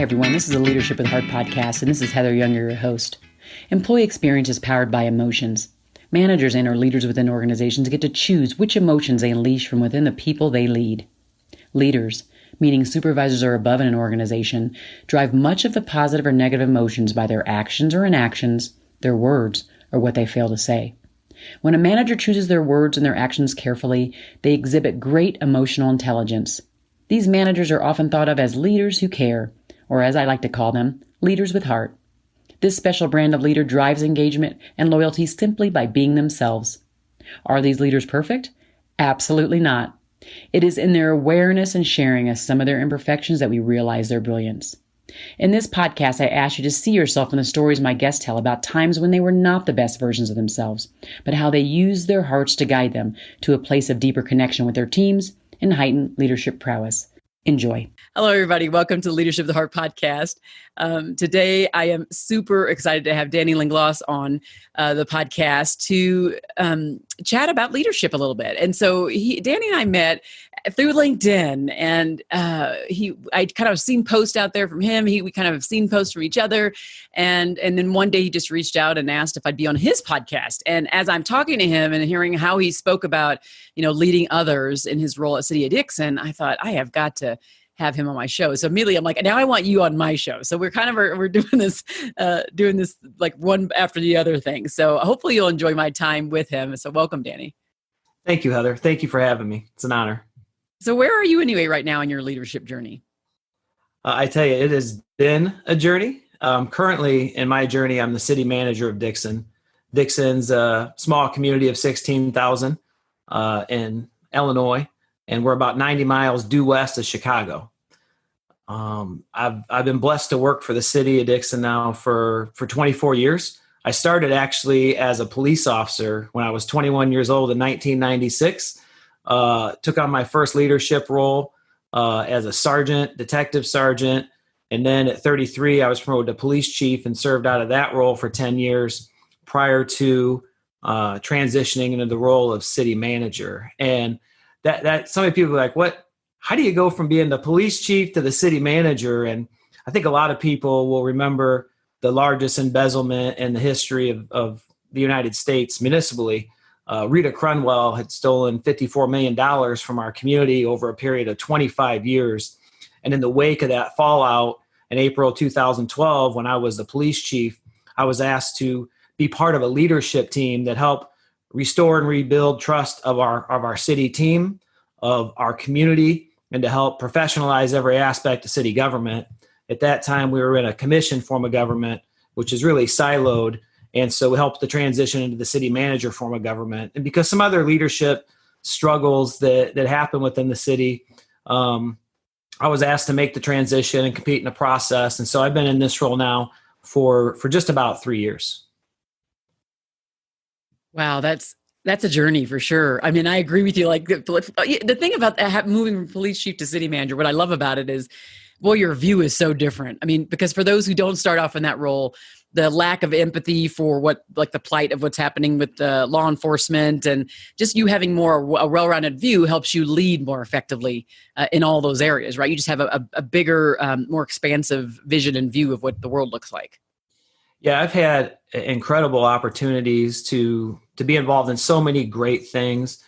Hi, everyone. This is a Leadership with Heart podcast, and this is Heather Younger, your host. Employee experience is powered by emotions. Managers and or leaders within organizations get to choose which emotions they unleash from within the people they lead. Leaders, meaning supervisors or above in an organization, drive much of the positive or negative emotions by their actions or inactions, their words, or what they fail to say. When a manager chooses their words and their actions carefully, they exhibit great emotional intelligence. These managers are often thought of as leaders who care, or as I like to call them, leaders with heart. This special brand of leader drives engagement and loyalty simply by being themselves. Are these leaders perfect? Absolutely not. It is in their awareness and sharing of some of their imperfections that we realize their brilliance. In this podcast, I ask you to see yourself in the stories my guests tell about times when they were not the best versions of themselves, but how they used their hearts to guide them to a place of deeper connection with their teams and heightened leadership prowess. Enjoy. Hello, everybody. Welcome to the Leadership of the Heart podcast. Today, I am super excited to have Danny Langloss on the podcast to chat about leadership a little bit. And so Danny and I met through LinkedIn, and I kind of seen posts out there from him. We kind of seen posts from each other. And then one day he just reached out and asked if I'd be on his podcast. And as I'm talking to him and hearing how he spoke about, leading others in his role at City of Dixon, I thought I have got to have him on my show. So immediately I'm like, now I want you on my show. So we're doing this like one after the other thing. So hopefully you'll enjoy my time with him. So welcome, Danny. Thank you, Heather. Thank you for having me. It's an honor. So where are you anyway right now in your leadership journey? I tell you, it has been a journey. Currently in my journey, I'm the city manager of Dixon. Dixon's a small community of 16,000 in Illinois, and we're about 90 miles due west of Chicago. I've been blessed to work for the city of Dixon now for 24 years. I started actually as a police officer when I was 21 years old in 1996. Took on my first leadership role as a sergeant, detective sergeant. And then at 33, I was promoted to police chief and served out of that role for 10 years prior to transitioning into the role of city manager. And that so many people are like, how do you go from being the police chief to the city manager? And I think a lot of people will remember the largest embezzlement in the history of the United States municipally. Rita Crunwell had stolen $54 million from our community over a period of 25 years. And in the wake of that fallout in April 2012, when I was the police chief, I was asked to be part of a leadership team that helped restore and rebuild trust of our city team, of our community, and to help professionalize every aspect of city government. At that time, we were in a commission form of government, which is really siloed. And so we helped the transition into the city manager form of government. And because some other leadership struggles that happen within the city, I was asked to make the transition and compete in the process. And so I've been in this role now for just about 3 years. Wow, that's a journey for sure. I mean, I agree with you. Like the thing about moving from police chief to city manager, what I love about it is, boy, your view is so different. I mean, because for those who don't start off in that role, the lack of empathy for the plight of what's happening with the law enforcement, and just you having a well-rounded view helps you lead more effectively in all those areas, right? You just have a bigger, more expansive vision and view of what the world looks like. Yeah, I've had incredible opportunities to be involved in so many great things.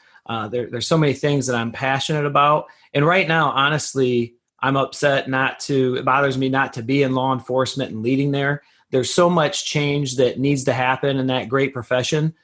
There's so many things that I'm passionate about. And right now, honestly, I'm upset it bothers me not to be in law enforcement and leading there. There's so much change that needs to happen in that great profession.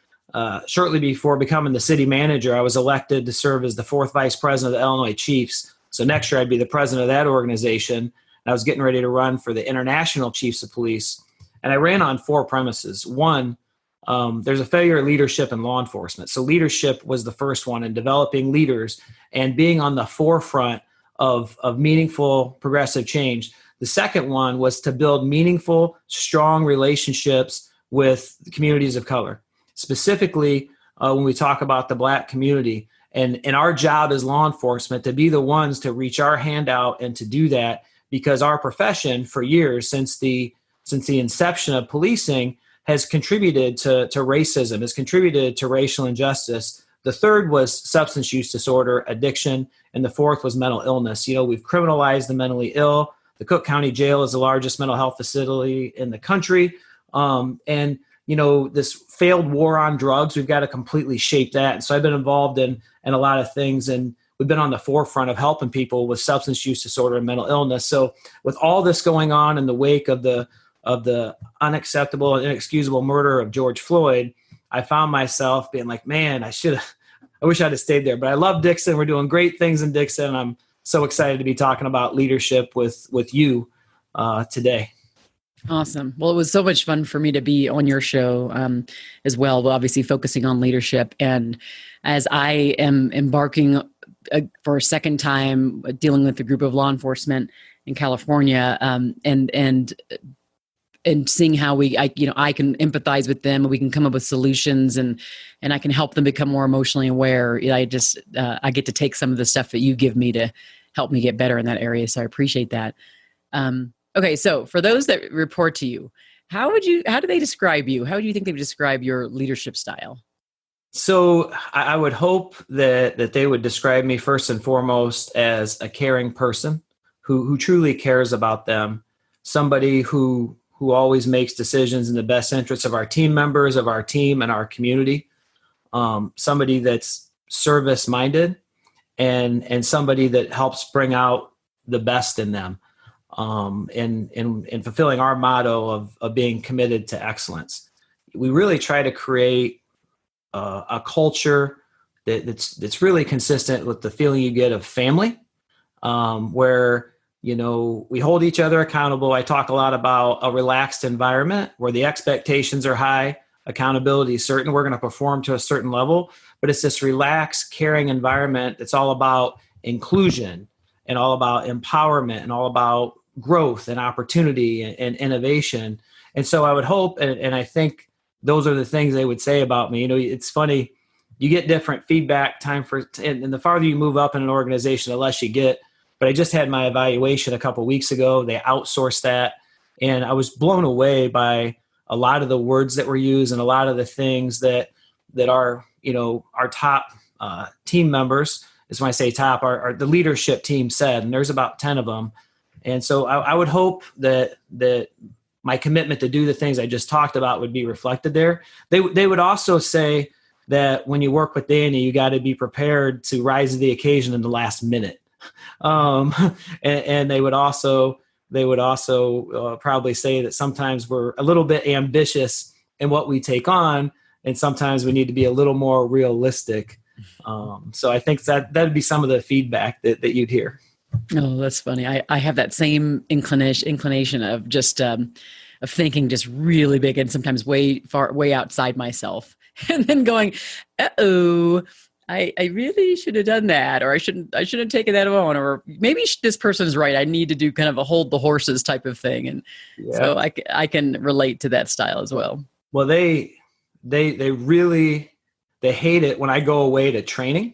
Shortly before becoming the city manager, I was elected to serve as the fourth vice president of the Illinois Chiefs. So next year I'd be the president of that organization. And I was getting ready to run for the International Chiefs of Police. And I ran on 4 premises. One, there's a failure of leadership in law enforcement. So leadership was the first one, in developing leaders and being on the forefront of meaningful progressive change. The second one was to build meaningful, strong relationships with the communities of color, specifically when we talk about the Black community. And our job as law enforcement to be the ones to reach our hand out and to do that, because our profession for years, since the inception of policing, has contributed to racism, has contributed to racial injustice. The third was substance use disorder, addiction, and the fourth was mental illness. We've criminalized the mentally ill. The Cook County Jail is the largest mental health facility in the country. And, this failed war on drugs, we've got to completely shape that. And so I've been involved in a lot of things, and we've been on the forefront of helping people with substance use disorder and mental illness. So with all this going on in the wake of the unacceptable and inexcusable murder of George Floyd, I found myself being like, man, I wish I'd have stayed there. But I love Dixon. We're doing great things in Dixon. I'm so excited to be talking about leadership with you today. Awesome. Well, it was so much fun for me to be on your show as well, but obviously focusing on leadership. And as I am embarking for a second time dealing with a group of law enforcement in California, and seeing how I can empathize with them, and we can come up with solutions, and I can help them become more emotionally aware. I get to take some of the stuff that you give me to help me get better in that area. So I appreciate that. Okay. So for those that report to you, how do they describe you? How do you think they would describe your leadership style? So I would hope that they would describe me first and foremost as a caring person who truly cares about them, somebody who always makes decisions in the best interests of our team members, of our team and our community, somebody that's service minded, and somebody that helps bring out the best in them, in fulfilling our motto of being committed to excellence. We really try to create a culture that's really consistent with the feeling you get of family, where we hold each other accountable. I talk a lot about a relaxed environment where the expectations are high, accountability is certain. We're going to perform to a certain level, but it's this relaxed, caring environment that's all about inclusion and all about empowerment and all about growth and opportunity and innovation. And so I would hope, and I think those are the things they would say about me. It's funny, you get different feedback and the farther you move up in an organization, the less you get. But I just had my evaluation a couple of weeks ago. They outsourced that, and I was blown away by a lot of the words that were used and a lot of the things that our top team members, is when I say top, are the leadership team said, and there's about 10 of them. And so I would hope that my commitment to do the things I just talked about would be reflected there. They would also say that when you work with Danny, you got to be prepared to rise to the occasion in the last minute. And they would also probably say that sometimes we're a little bit ambitious in what we take on, and sometimes we need to be a little more realistic. So I think that'd be some of the feedback that you'd hear. Oh, that's funny. I have that same inclination of just of thinking just really big and sometimes way outside myself, and then going, "Uh-oh, I really should have done that, or I shouldn't have taken that on, or maybe this person's right. I need to do kind of a hold the horses type of thing." And so I can relate to that style as well. Well, they really hate it when I go away to training.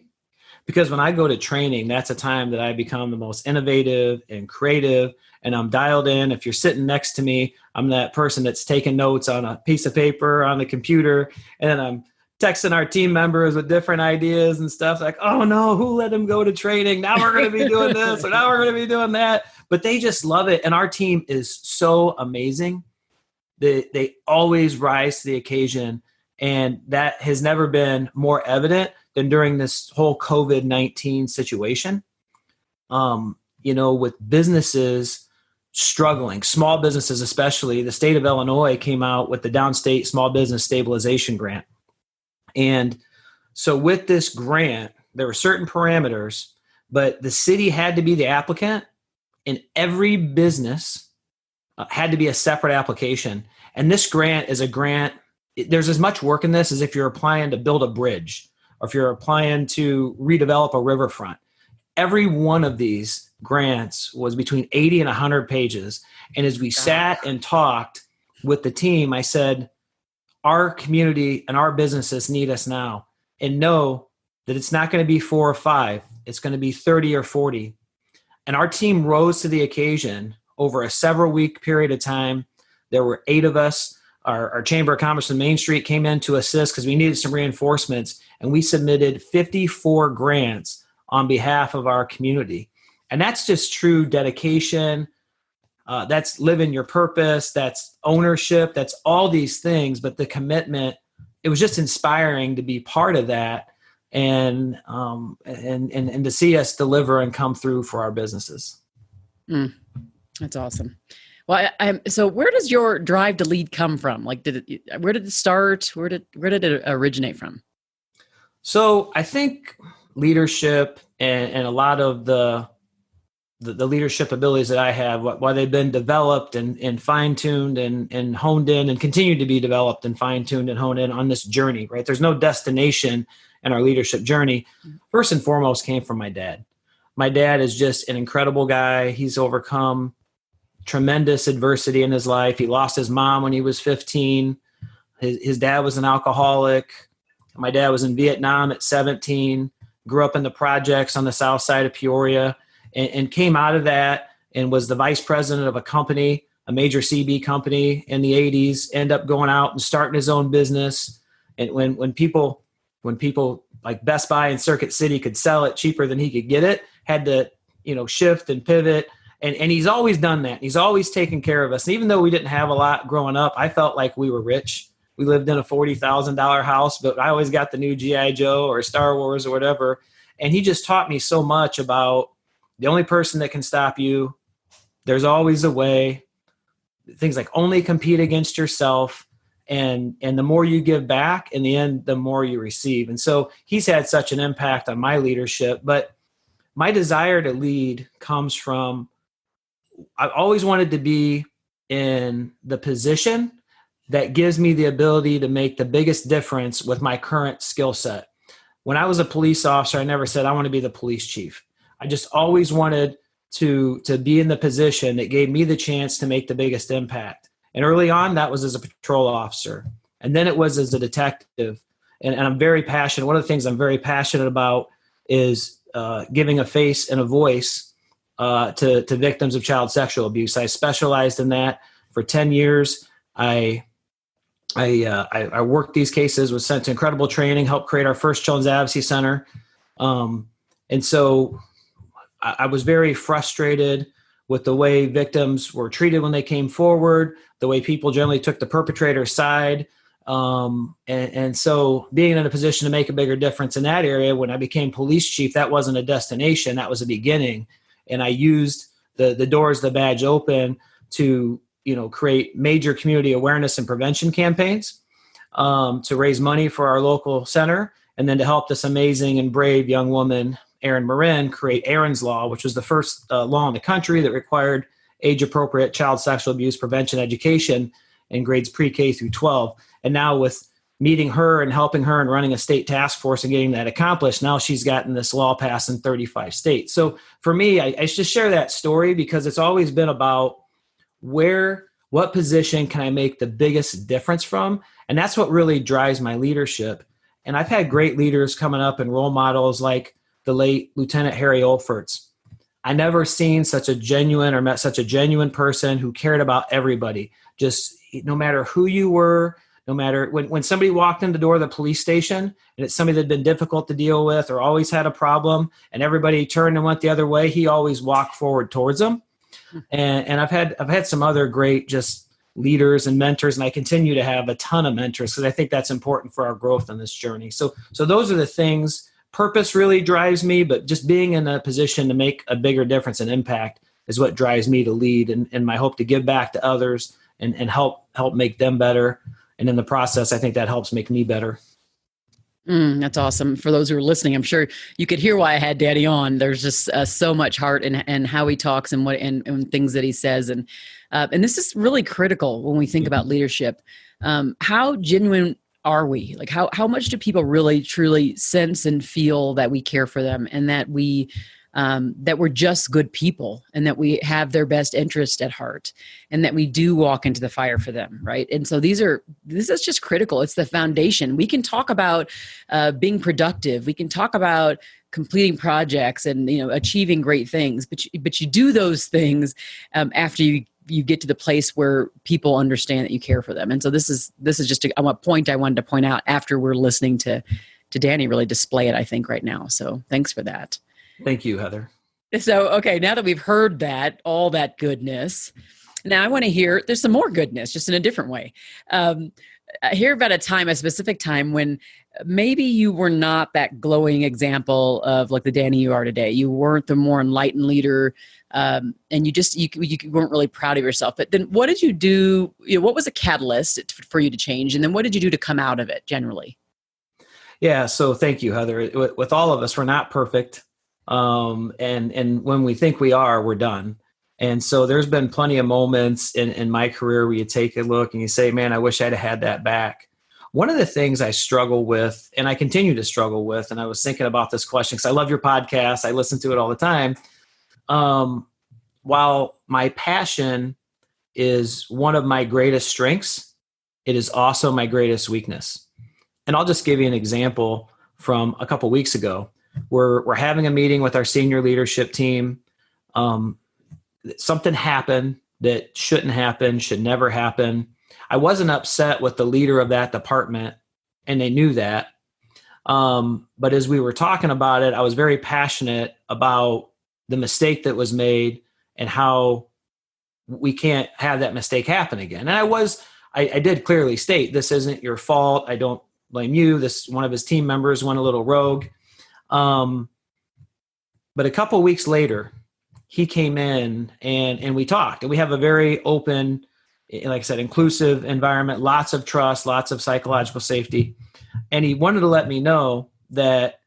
Because when I go to training, that's a time that I become the most innovative and creative, and I'm dialed in. If you're sitting next to me, I'm that person that's taking notes on a piece of paper on the computer, and then I'm texting our team members with different ideas and stuff like, oh no, who let him go to training? Now we're going to be doing this, or now we're going to be doing that. But they just love it. And our team is so amazing. They always rise to the occasion. And that has never been more evident than during this whole COVID-19 situation. With businesses struggling, small businesses especially, the state of Illinois came out with the Downstate Small Business Stabilization Grant. And so with this grant, there were certain parameters, but the city had to be the applicant, and every business had to be a separate application. And this grant is a grant. There's as much work in this as if you're applying to build a bridge or if you're applying to redevelop a riverfront. Every one of these grants was between 80 and 100 pages. And as we sat and talked with the team, I said, our community and our businesses need us now, and know that it's not going to be 4 or 5. It's going to be 30 or 40. And our team rose to the occasion over a several week period of time. There were 8 of us. Our Chamber of Commerce in Main Street came in to assist because we needed some reinforcements, and we submitted 54 grants on behalf of our community. And that's just true dedication. That's living your purpose. That's ownership. That's all these things. But the commitment, it was just inspiring to be part of that, and to see us deliver and come through for our businesses. That's awesome. Well, so where does your drive to lead come from? Like, where did it start? Where did it originate from? So I think leadership and a lot of the leadership abilities that I have, while they've been developed and fine-tuned and honed in and continue to be developed and fine-tuned and honed in on this journey, right? There's no destination in our leadership journey. First and foremost came from my dad. My dad is just an incredible guy. He's overcome tremendous adversity in his life. He lost his mom when he was 15. His dad was an alcoholic. My dad was in Vietnam at 17, grew up in the projects on the south side of Peoria, and came out of that and was the vice president of a company, a major CB company in the 80s, ended up going out and starting his own business. And when people like Best Buy and Circuit City could sell it cheaper than he could get it, had to, shift and pivot. And he's always done that. He's always taken care of us. And even though we didn't have a lot growing up, I felt like we were rich. We lived in a $40,000 house, but I always got the new G.I. Joe or Star Wars or whatever. And he just taught me so much about the only person that can stop you. There's always a way. Things like only compete against yourself. And the more you give back, in the end, the more you receive. And so he's had such an impact on my leadership. But my desire to lead comes from, I've always wanted to be in the position that gives me the ability to make the biggest difference with my current skill set. When I was a police officer, I never said I want to be the police chief. I just always wanted to be in the position that gave me the chance to make the biggest impact. And early on, that was as a patrol officer. And then it was as a detective. And I'm very passionate. One of the things I'm very passionate about is giving a face and a voice to victims of child sexual abuse. I specialized in that for 10 years. I worked these cases, was sent to incredible training, helped create our first Children's Advocacy Center. And so I was very frustrated with the way victims were treated when they came forward, the way people generally took the perpetrator's side. And so being in a position to make a bigger difference in that area, when I became police chief, that wasn't a destination, that was a beginning. And I used the doors, the badge open to, create major community awareness and prevention campaigns, to raise money for our local center, and then to help this amazing and brave young woman, Erin Marin, create Erin's Law, which was the first law in the country that required age-appropriate child sexual abuse prevention education in grades pre-K through 12. And now with meeting her and helping her and running a state task force and getting that accomplished, now she's gotten this law passed in 35 states. So for me, I just share that story because it's always been about what position can I make the biggest difference from? And that's what really drives my leadership. And I've had great leaders coming up and role models like the late Lieutenant Harry Olferts. I never seen such a genuine or met such a genuine person who cared about everybody. Just no matter who you were, no matter when somebody walked in the door of the police station and it's somebody that had been difficult to deal with or always had a problem and everybody turned and went the other way, he always walked forward towards them. And I've had some other great just leaders and mentors, and I continue to have a ton of mentors because I think that's important for our growth on this journey. So those are the things. Purpose really drives me, but just being in a position to make a bigger difference and impact is what drives me to lead, and my hope to give back to others and help make them better. And in the process, I think that helps make me better. That's awesome. For those who are listening, I'm sure you could hear why I had Daddy on. There's just so much heart in how he talks and and things that he says. And this is really critical when we think about leadership. How genuine are we? Like how much do people really truly sense and feel that we care for them and that that we're just good people and that we have their best interest at heart and that we do walk into the fire for them, right? And so this is just critical. It's the foundation. We can talk about being productive. We can talk about completing projects and achieving great things, but you do those things after you get to the place where people understand that you care for them. And so this is just a point I wanted to point out after we're listening to Danny really display it, I think, right now. So thanks for that. Thank you, Heather. So, okay, now that we've heard that, all that goodness, now I want to hear, there's some more goodness, just in a different way. I hear about a specific time when maybe you were not that glowing example of like the Danny you are today. You weren't the more enlightened leader, and you weren't really proud of yourself. But then what did you do? What was a catalyst for you to change? And then what did you do to come out of it generally? Yeah. So thank you, Heather. With all of us, we're not perfect. And when we think we are, we're done. And so there's been plenty of moments in my career where you take a look and you say, man, I wish I'd had that back. One of the things I struggle with, and I continue to struggle with, and I was thinking about this question because I love your podcast. I listen to it all the time. While my passion is one of my greatest strengths, it is also my greatest weakness. And I'll just give you an example from a couple weeks ago. We're having a meeting with our senior leadership team. Something happened that shouldn't happen, should never happen. I wasn't upset with the leader of that department, and they knew that. But as we were talking about it, I was very passionate about the mistake that was made and how we can't have that mistake happen again. And I did clearly state, this isn't your fault. I don't blame you. This one of his team members went a little rogue. But a couple of weeks later, he came in and we talked, and we have a very open, like I said, inclusive environment, lots of trust, lots of psychological safety. And he wanted to let me know that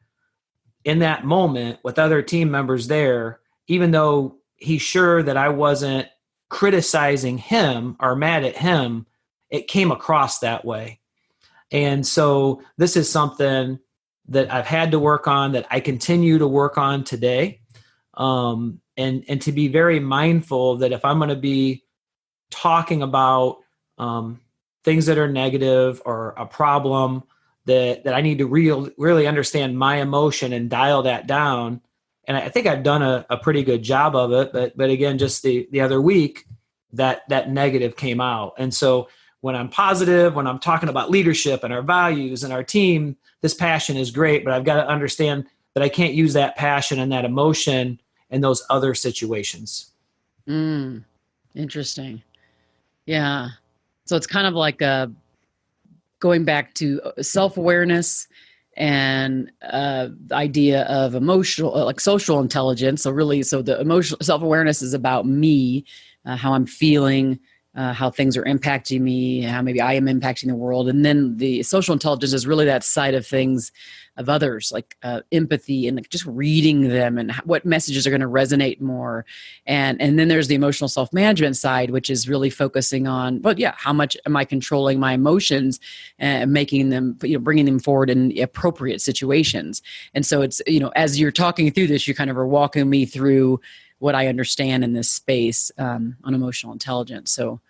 in that moment with other team members there, even though he's sure that I wasn't criticizing him or mad at him, it came across that way. And so this is something that I've had to work on, that I continue to work on today. And to be very mindful that if I'm going to be talking about things that are negative or a problem, that I need to really understand my emotion and dial that down. And I think I've done a pretty good job of it. But again, just the other week, that negative came out. And so when I'm positive, when I'm talking about leadership and our values and our team, this passion is great, but I've got to understand that I can't use that passion and that emotion in those other situations. Interesting. Yeah. So it's kind of like going back to self-awareness and the idea of emotional, like social intelligence. So the emotional self-awareness is about me, how I'm feeling, how things are impacting me, how maybe I am impacting the world. And then the social intelligence is really that side of things of others, like empathy and like just reading them and what messages are going to resonate more. And then there's the emotional self-management side, which is really focusing on, how much am I controlling my emotions and making them, bringing them forward in appropriate situations. And so it's, as you're talking through this, you kind of are walking me through what I understand in this space on emotional intelligence. So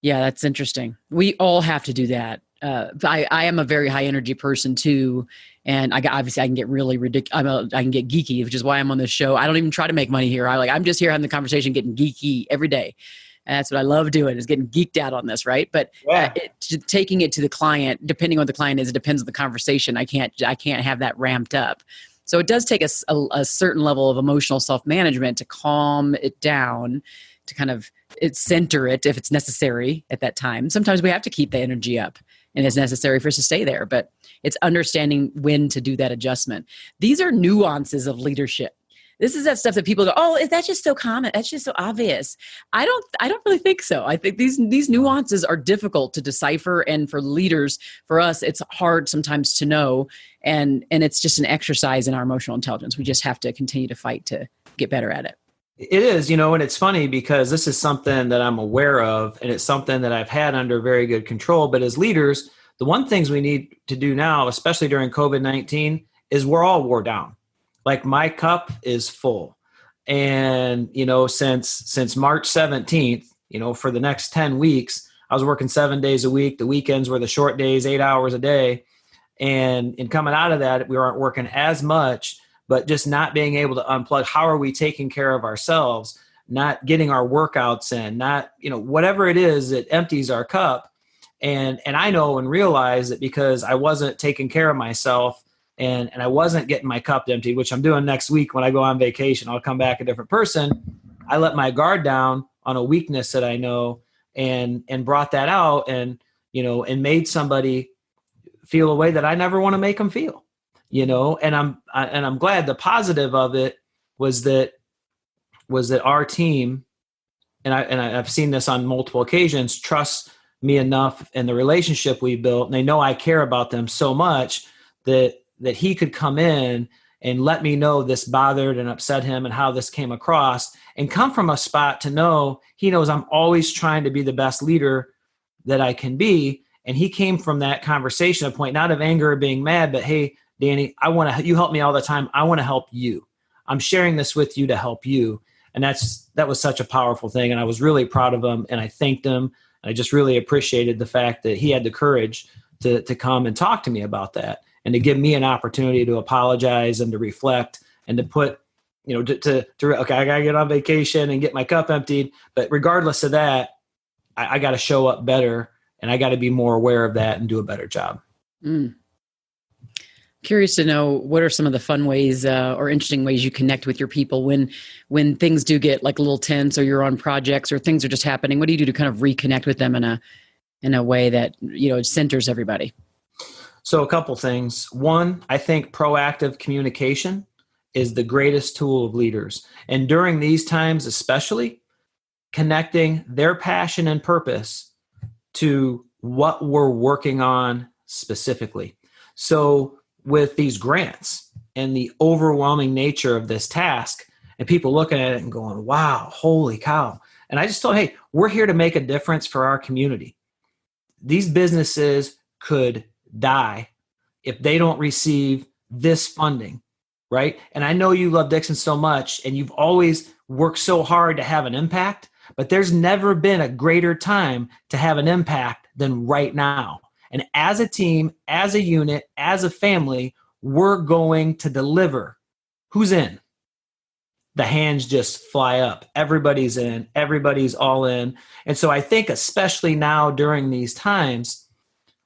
yeah, that's interesting. We all have to do that. I am a very high energy person too. And I can get really ridiculous. I can get geeky, which is why I'm on this show. I don't even try to make money here. I'm just here having the conversation, getting geeky every day. And that's what I love doing, is getting geeked out on this. Right. But taking it to the client, depending on what the client is, it depends on the conversation. I can't have that ramped up. So it does take a certain level of emotional self-management to calm it down, to kind of center it if it's necessary at that time. Sometimes we have to keep the energy up and it's necessary for us to stay there, but it's understanding when to do that adjustment. These are nuances of leadership. This is that stuff that people go, oh, that's just so common. That's just so obvious. I don't really think so. I think these nuances are difficult to decipher. And for leaders, for us, it's hard sometimes to know. And it's just an exercise in our emotional intelligence. We just have to continue to fight to get better at it. It is, and it's funny because this is something that I'm aware of, and it's something that I've had under very good control. But as leaders, the one things we need to do now, especially during COVID-19, is we're all wore down. Like my cup is full. And, since March 17th, for the next 10 weeks, I was working 7 days a week. The weekends were the short days, 8 hours a day. And in coming out of that, we aren't working as much, but just not being able to unplug. How are we taking care of ourselves? Not getting our workouts in, not, whatever it is that empties our cup. And I know and realize that because I wasn't taking care of myself and I wasn't getting my cup emptied, which I'm doing next week when I go on vacation. I'll come back a different person. I let my guard down on a weakness that I know and brought that out and made somebody feel a way that I never want to make them feel, and I'm glad. The positive of it was that our team, and I've seen this on multiple occasions, trusts me enough in the relationship we built, and they know I care about them so much that he could come in and let me know this bothered and upset him and how this came across, and come from a spot to know he knows I'm always trying to be the best leader that I can be. And he came from that conversation, a point not of anger or being mad, but hey, Danny, you help me all the time. I want to help you. I'm sharing this with you to help you. And that was such a powerful thing. And I was really proud of him, and I thanked him. And I just really appreciated the fact that he had the courage to come and talk to me about that, and to give me an opportunity to apologize and to reflect and to put, okay, I got to get on vacation and get my cup emptied. But regardless of that, I got to show up better, and I got to be more aware of that and do a better job. Curious to know, what are some of the fun ways or interesting ways you connect with your people when things do get like a little tense, or you're on projects or things are just happening? What do you do to kind of reconnect with them in a way that, centers everybody? So a couple things. One, I think proactive communication is the greatest tool of leaders. And during these times, especially, connecting their passion and purpose to what we're working on specifically. So with these grants and the overwhelming nature of this task, and people looking at it and going, wow, holy cow. And I just thought, hey, we're here to make a difference for our community. These businesses could die if they don't receive this funding, right? And I know you love Dixon so much, and you've always worked so hard to have an impact, but there's never been a greater time to have an impact than right now. And as a team, as a unit, as a family, we're going to deliver. Who's in? The hands just fly up. Everybody's in. Everybody's all in. And so I think especially now during these times,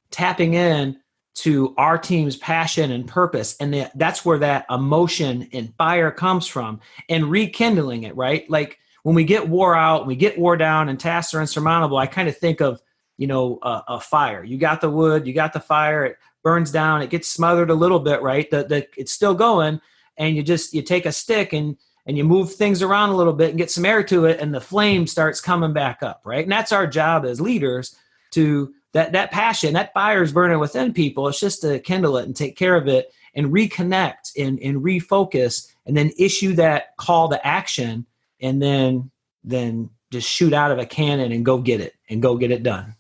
tapping in to our team's passion and purpose, and that's where that emotion and fire comes from, and rekindling it, right? Like when we get wore out, we get wore down and tasks are insurmountable, I kind of think of a fire. You got the wood, you got the fire, it burns down, it gets smothered a little bit, right? It's still going, and you take a stick and you move things around a little bit and get some air to it, and the flame starts coming back up, right? And that's our job as leaders, to that passion, that fire is burning within people. It's just to kindle it and take care of it and reconnect and refocus, and then issue that call to action, and then just shoot out of a cannon and go get it done.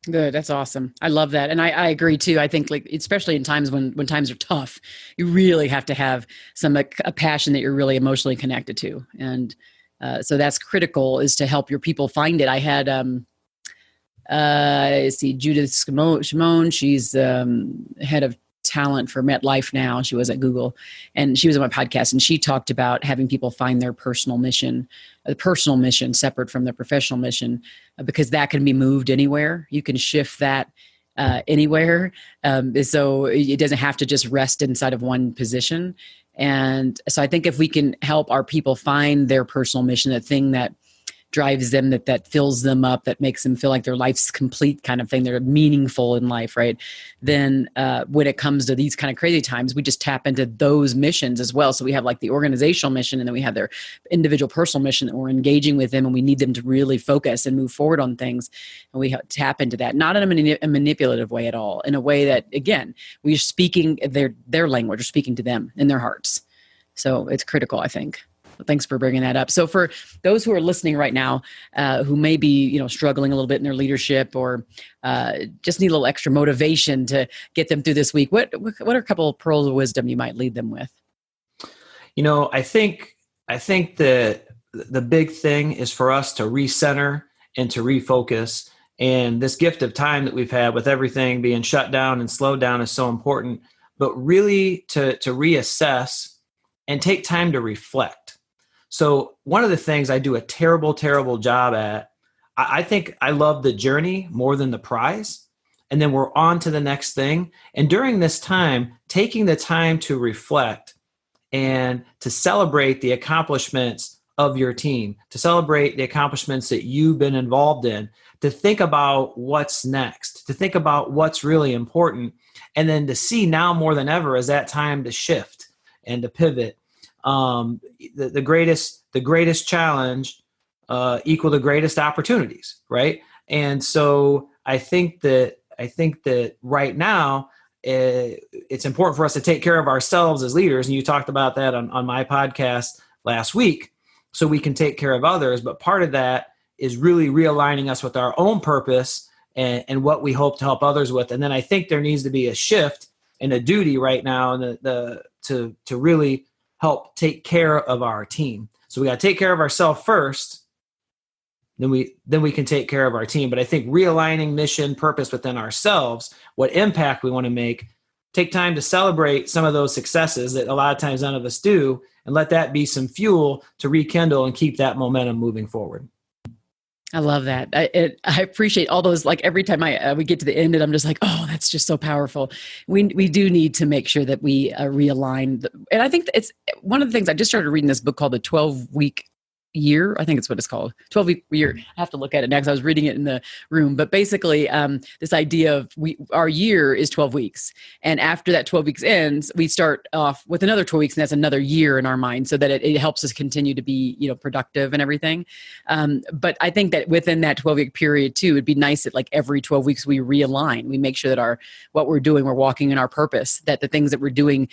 Good. That's awesome. I love that. And I agree too. I think, like, especially in times when times are tough, you really have to have a passion that you're really emotionally connected to. And so that's critical, is to help your people find it. I had, Judith Shimon, she's head of talent for MetLife now. She was at Google, and she was on my podcast, and she talked about having people find their personal mission separate from their professional mission, because that can be moved anywhere. You can shift that anywhere. So it doesn't have to just rest inside of one position. And so I think if we can help our people find their personal mission, the thing that drives them, that fills them up, that makes them feel like their life's complete, kind of thing, they're meaningful in life, right? Then when it comes to these kind of crazy times, we just tap into those missions as well. So we have like the organizational mission, and then we have their individual personal mission that we're engaging with them, and we need them to really focus and move forward on things. And we tap into that, not in a manipulative way at all, in a way that, again, we're speaking their language, we're speaking to them in their hearts. So it's critical, I think. Thanks for bringing that up. So for those who are listening right now, who may be, struggling a little bit in their leadership, or just need a little extra motivation to get them through this week, what are a couple of pearls of wisdom you might lead them with? I think the big thing is for us to recenter and to refocus. And this gift of time that we've had with everything being shut down and slowed down is so important. But really to reassess and take time to reflect. So one of the things I do a terrible, terrible job at, I think I love the journey more than the prize. and then we're on to the next thing. And during this time, taking the time to reflect and to celebrate the accomplishments of your team, to celebrate the accomplishments that you've been involved in, to think about what's next, to think about what's really important, and then to see now more than ever as that time to shift and to pivot. The greatest challenge equal the greatest opportunities, right? And so I think that right now it's important for us to take care of ourselves as leaders, and you talked about that on my podcast last week, so we can take care of others. But part of that is really realigning us with our own purpose and what we hope to help others with. And then I think there needs to be a shift and a duty right now to really help take care of our team. So we got to take care of ourselves first, then we can take care of our team. But I think realigning mission, purpose within ourselves, what impact we want to make, take time to celebrate some of those successes that a lot of times none of us do, and let that be some fuel to rekindle and keep that momentum moving forward. I love that. I appreciate all those, like every time we get to the end and I'm just like, oh, that's just so powerful. We do need to make sure that we realign. And I think it's one of the things, I just started reading this book called The 12-Week Year. I think it's what it's called. 12-week year. I have to look at it next. I was reading it in the room, but basically this idea of our year is 12 weeks. And after that 12 weeks ends, we start off with another 12 weeks, and that's another year in our mind, so that it helps us continue to be, productive and everything. But I think that within that 12-week period too, it'd be nice that like every 12 weeks we realign. We make sure that what we're doing, we're walking in our purpose, that the things that we're doing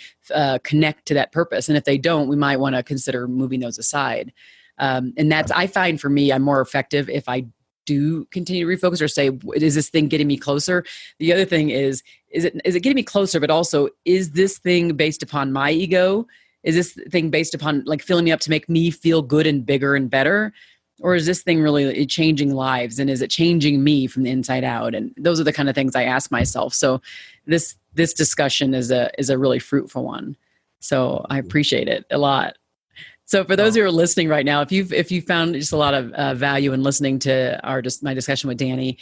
connect to that purpose. And if they don't, we might want to consider moving those aside. And that's, I find for me, I'm more effective if I do continue to refocus or say, is this thing getting me closer? The other thing is it getting me closer, but also, is this thing based upon my ego? Is this thing based upon like filling me up to make me feel good and bigger and better? Or is this thing really changing lives? And is it changing me from the inside out? And those are the kind of things I ask myself. So this discussion is a really fruitful one. So I appreciate it a lot. So for those who are listening right now, if you found just a lot of value in listening to my discussion with Danny,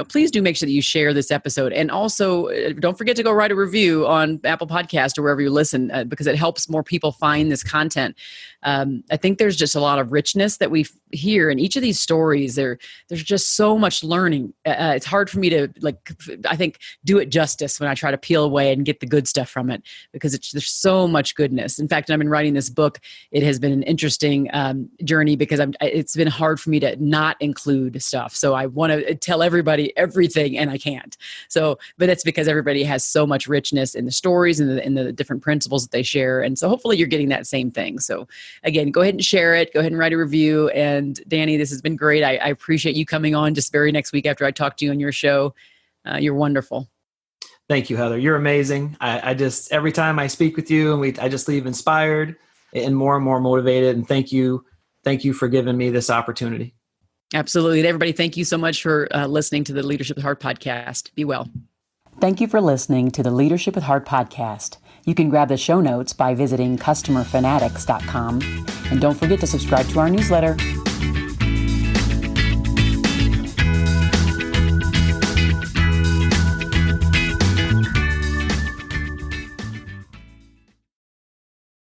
please do make sure that you share this episode, and also don't forget to go write a review on Apple Podcast or wherever you listen, because it helps more people find this content. I think there's just a lot of richness that we hear in each of these stories. There's just so much learning. It's hard for me to I think do it justice when I try to peel away and get the good stuff from it, because there's so much goodness. In fact, I've been writing this book. It has been an interesting journey, because it's been hard for me to not include stuff. So I want to tell everybody everything, and I can't. So, but it's because everybody has so much richness in the stories and in the different principles that they share. And so hopefully you're getting that same thing. So again, go ahead and share it. Go ahead and write a review. And Danny, this has been great. I appreciate you coming on just very next week after I talk to you on your show. You're wonderful. Thank you, Heather. You're amazing. I just, every time I speak with you, I just leave inspired and more motivated. And thank you for giving me this opportunity. Absolutely. And everybody, thank you so much for listening to the Leadership with Heart podcast. Be well. Thank you for listening to the Leadership with Heart podcast. You can grab the show notes by visiting customerfanatics.com. And don't forget to subscribe to our newsletter.